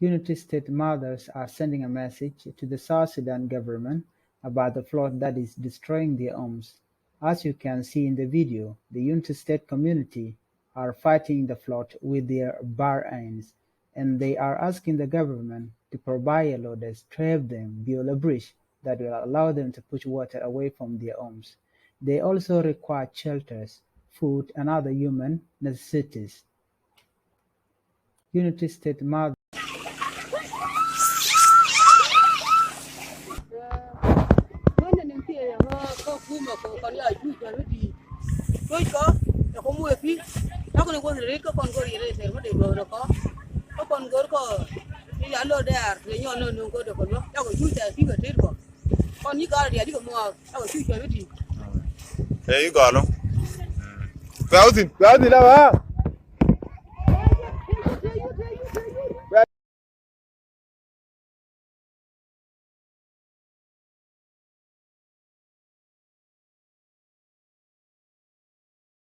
Unity State mothers are sending a message to the South Sudan government about the flood that is destroying their homes. As you can see in the video, the Unity State community are fighting the flood with their bare hands, and they are asking the government to provide loaders to help them build a bridge that will allow them to push water away from their homes. They also require shelters, food, and other human necessities. Unity State mothers Hey, you got him. Thousand,